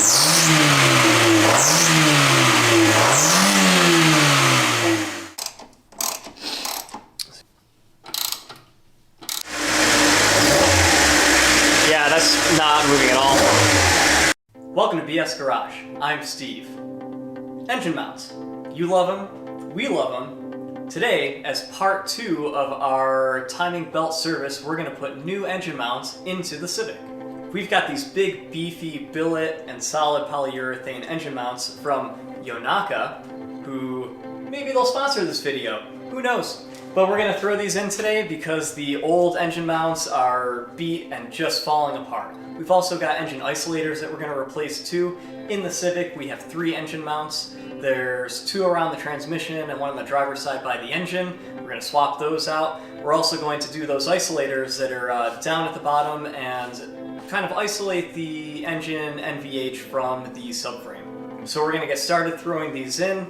Yeah, that's not moving at all. Welcome to BS Garage. I'm Steve. Engine mounts. You love them, we love them. Today, as part 2 of our timing belt service, we're going to put new engine mounts into the Civic. We've got these big, beefy billet and solid polyurethane engine mounts from Yonaka, who maybe they'll sponsor this video. Who knows? But we're going to throw these in today because the old engine mounts are beat and just falling apart. We've also got engine isolators that we're going to replace too. In the Civic, we have 3 engine mounts. There's 2 around the transmission and 1 on the driver's side by the engine. We're going to swap those out. We're also going to do those isolators that are down at the bottom and kind of isolate the engine NVH from the subframe. So we're going to get started throwing these in.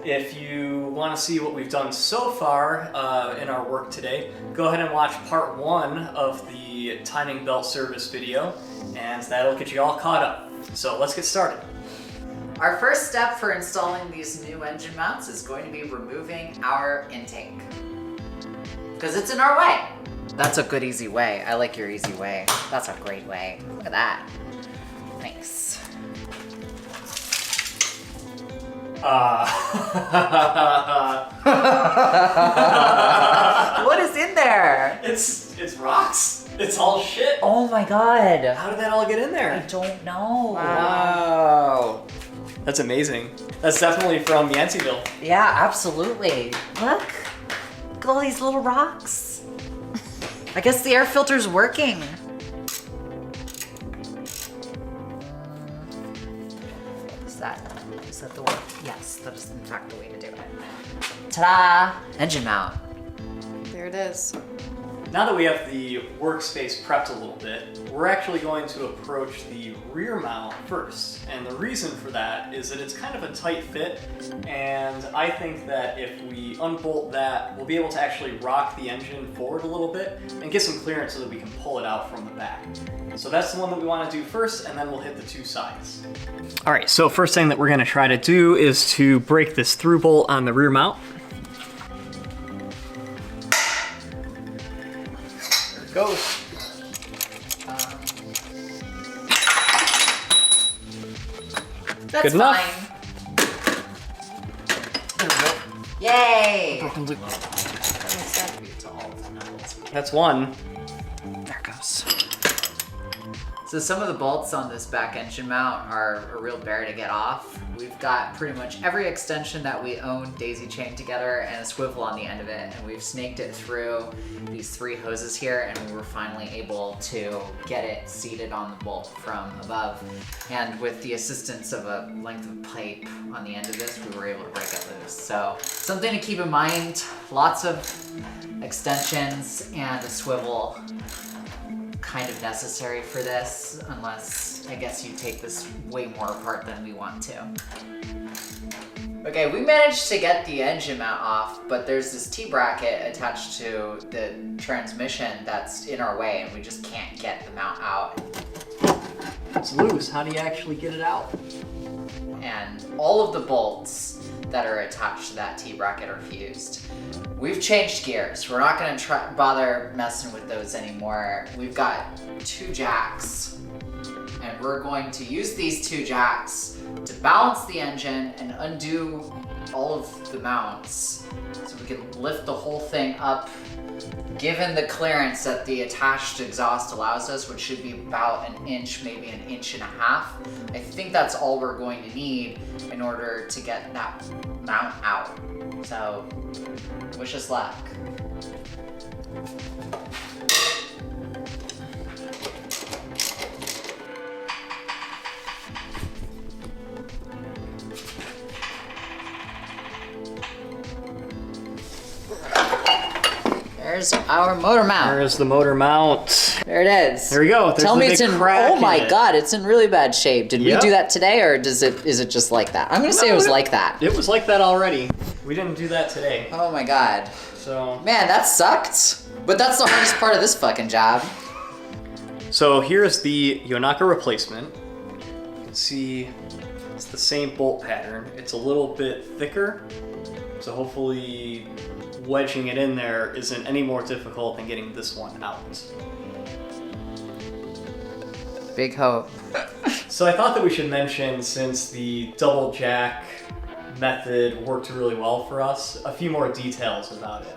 If you want to see what we've done so far in our work today, go ahead and watch part 1 of the timing belt service video, and that'll get you all caught up. So let's get started. Our first step for installing these new engine mounts is going to be removing our intake, because it's in our way. That's a good easy way. I like your easy way. That's a great way. Look at that. Nice. What is in there? It's rocks. It's all shit. Oh my god. How did that all get in there? I don't know. Wow. That's amazing. That's definitely from Yanceyville. Yeah, absolutely. Look. Look at all these little rocks. I guess the air filter's working. Is that the way? Yes, that is in fact the way to do it. Ta-da! Engine mount. There it is. Now that we have the workspace prepped a little bit, we're actually going to approach the rear mount first. And the reason for that is that it's kind of a tight fit, and I think that if we unbolt that, we'll be able to actually rock the engine forward a little bit and get some clearance so that we can pull it out from the back. So that's the one that we want to do first, and then we'll hit the 2 sides. All right, so first thing that we're going to try to do is to break this through bolt on the rear mount. There it goes. That's Good enough. Fine. Yay! Broken loop. That's one. There it goes. So some of the bolts on this back engine mount are a real bear to get off. We've got pretty much every extension that we own daisy chained together and a swivel on the end of it, and we've snaked it through these 3 hoses here, and we were finally able to get it seated on the bolt from above. And with the assistance of a length of pipe on the end of this, we were able to break it loose. So something to keep in mind, lots of extensions and a swivel kind of necessary for this, unless I guess you take this way more apart than we want to. Okay, we managed to get the engine mount off, but there's this T-bracket attached to the transmission that's in our way, and we just can't get the mount out. It's loose. How do you actually get it out? And all of the bolts that are attached to that T-bracket are fused. We've changed gears. We're not gonna bother messing with those anymore. We've got 2 jacks, and we're going to use these 2 jacks to balance the engine and undo all of the mounts so we can lift the whole thing up, given the clearance that the attached exhaust allows us, which should be about 1 inch, maybe 1.5 inches. I think that's all we're going to need in order to get that mount out. So, wish us luck. There's our motor mount. There's the motor mount. There it is. There we go. There's Tell the me big it's in. crack Oh my in it. god, it's in really bad shape. Did we Yep. do that today, or is it just like that? I'm gonna say it was like that. It was like that already. We didn't do that today. Oh my god. So Man, that sucked. But that's the hardest part of this fucking job. So here's the Yonaka replacement. can see it's the same bolt pattern. It's a little bit thicker, so hopefully wedging it in there isn't any more difficult than getting this one out. Big hope. So I thought that we should mention, since the double jack method worked really well for us, a few more details about it.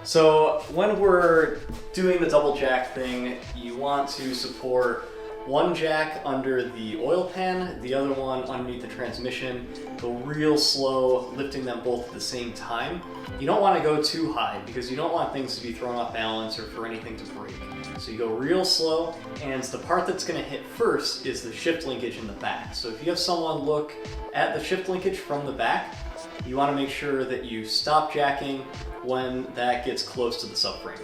So when we're doing the double jack thing, you want to support one jack under the oil pan, the other one underneath the transmission. Go real slow, lifting them both at the same time. You don't want to go too high because you don't want things to be thrown off balance or for anything to break. So you go real slow, and the part that's going to hit first is the shift linkage in the back. So if you have someone look at the shift linkage from the back, you want to make sure that you stop jacking when that gets close to the subframe.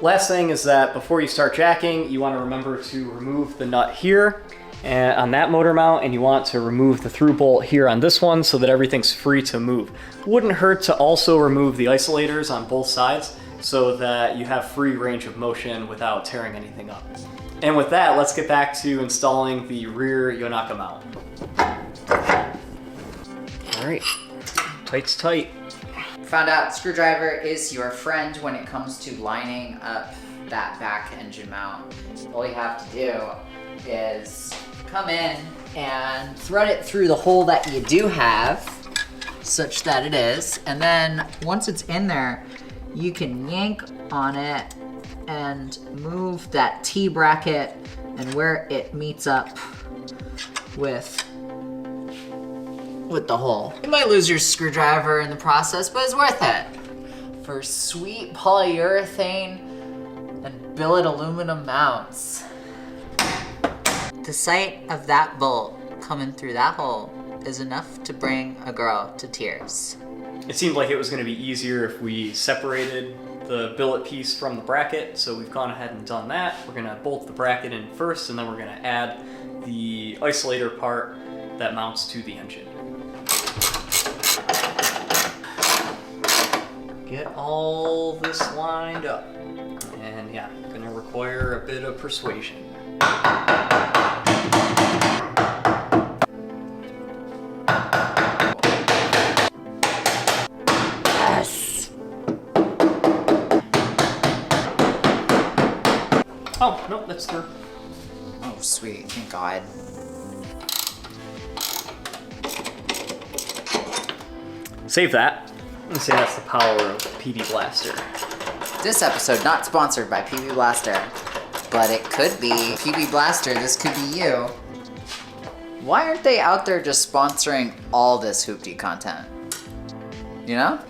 Last thing is that before you start jacking, you want to remember to remove the nut here and on that motor mount, and you want to remove the through bolt here on this one so that everything's free to move. Wouldn't hurt to also remove the isolators on both sides so that you have free range of motion without tearing anything up. And with that, let's get back to installing the rear Yonaka mount. All right, tight's tight. Found out screwdriver is your friend when it comes to lining up that back engine mount. All you have to do is come in and thread it through the hole that you do have, such that it is, and then once it's in there, you can yank on it and move that T-bracket and where it meets up with the hole. You might lose your screwdriver in the process, but it's worth it for sweet polyurethane and billet aluminum mounts. The sight of that bolt coming through that hole is enough to bring a girl to tears. It seemed like it was going to be easier if we separated the billet piece from the bracket, so we've gone ahead and done that. We're going to bolt the bracket in first, and then we're going to add the isolator part that mounts to the engine. Get all this lined up, and yeah, gonna require a bit of persuasion. Yes! Oh, nope, that's through. Oh, sweet, thank God. Save that. Let's say that's the power of PB Blaster. This episode not sponsored by PB Blaster, but it could be. PB Blaster, this could be you. Why aren't they out there just sponsoring all this hoopty content? You know?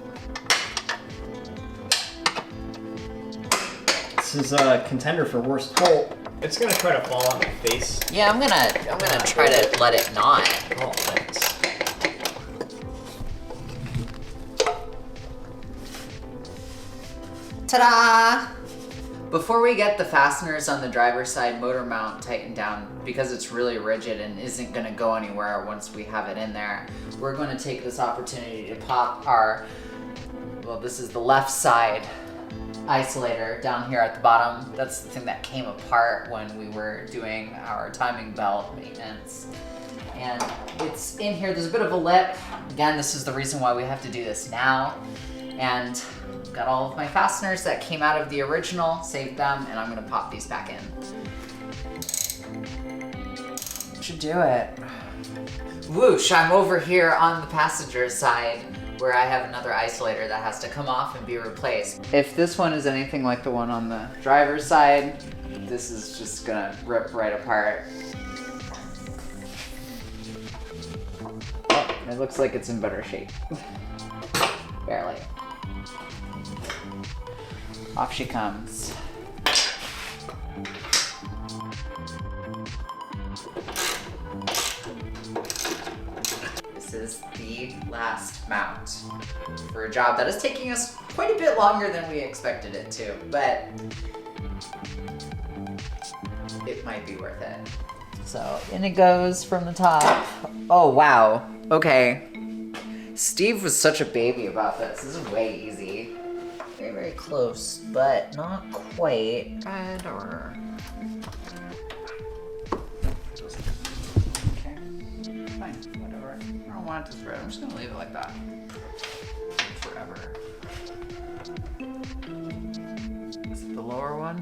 This is a contender for worst bolt. It's gonna try to fall on my face. Yeah, I'm gonna try to let it not. Oh, thanks. Ta-da! Before we get the fasteners on the driver's side motor mount tightened down, because it's really rigid and isn't going to go anywhere once we have it in there, we're going to take this opportunity to pop our, well, this is the left side isolator down here at the bottom. That's the thing that came apart when we were doing our timing belt maintenance. And it's in here, there's a bit of a lip. Again, this is the reason why we have to do this now. And got all of my fasteners that came out of the original, saved them, and I'm gonna pop these back in. Should do it. Whoosh, I'm over here on the passenger side where I have another isolator that has to come off and be replaced. If this one is anything like the one on the driver's side, this is just gonna rip right apart. Oh, it looks like it's in better shape. Barely. Off she comes. This is the last mount for a job that is taking us quite a bit longer than we expected it to, but it might be worth it. So in it goes from the top. Oh wow, okay. Steve was such a baby about this. This is way easy. Very, very close, but not quite. Okay. want it to spread. I'm just gonna leave it like that. Forever. Is it the lower one?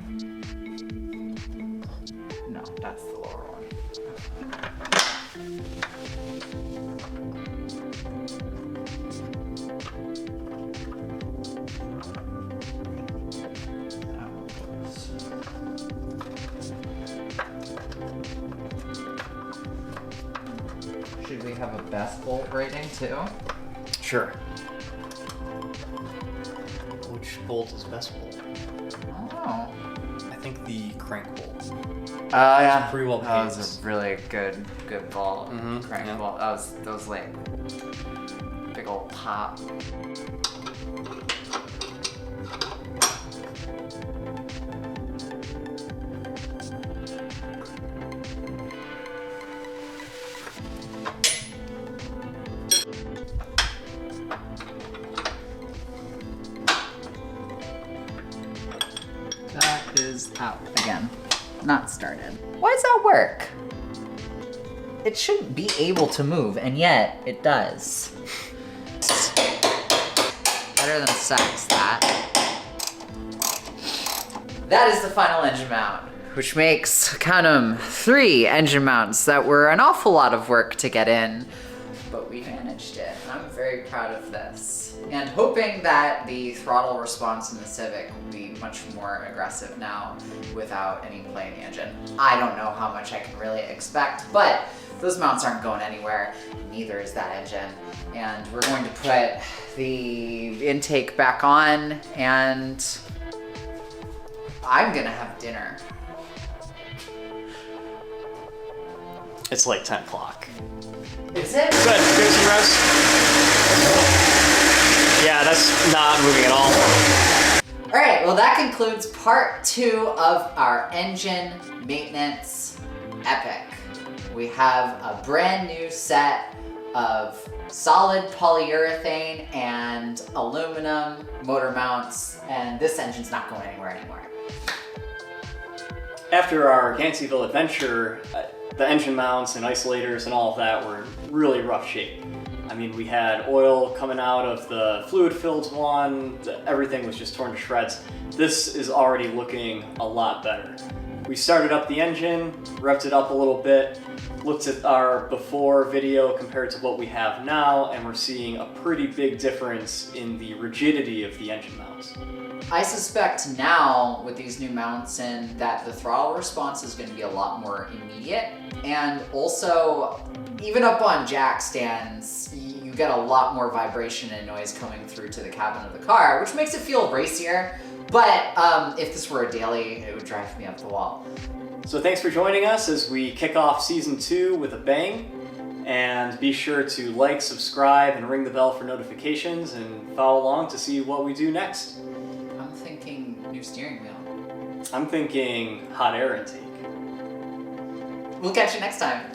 No, that's the lower one. Should we have a best bolt rating too? Sure. Which bolt is best bolt? Oh. I think the crank bolt. Oh yeah. Pretty well That was paced. a really good bolt. Mhm, Crank yeah. bolt. That was like big old pop. That is out again. Not started. Why does that work? It shouldn't be able to move, and yet it does. Better than sex, that. That is the final engine mount, which makes, count 'em, 3 engine mounts that were an awful lot of work to get in, but we managed it. I'm very proud of this. And hoping that the throttle response in the Civic will be much more aggressive now without any play in the engine. I don't know how much I can really expect, but those mounts aren't going anywhere, neither is that engine. And we're going to put the intake back on, and I'm gonna have dinner. It's like 10 o'clock. Is it? Good. Give some rest. Yeah, that's not moving at all. All right, well that concludes part 2 of our engine maintenance epic. We have a brand new set of solid polyurethane and aluminum motor mounts, and this engine's not going anywhere anymore. After our Ganseaville adventure, the engine mounts and isolators and all of that were in really rough shape. I mean, we had oil coming out of the fluid-filled one, everything was just torn to shreds. This is already looking a lot better. We started up the engine, revved it up a little bit, looked at our before video compared to what we have now, and we're seeing a pretty big difference in the rigidity of the engine mounts. I suspect now with these new mounts in that the throttle response is going to be a lot more immediate, and also even up on jack stands you get a lot more vibration and noise coming through to the cabin of the car, which makes it feel racier, but if this were a daily it would drive me up the wall. So thanks for joining us as we kick off season 2 with a bang. And be sure to like, subscribe, and ring the bell for notifications, and follow along to see what we do next. I'm thinking new steering wheel. I'm thinking hot air intake. We'll catch you next time.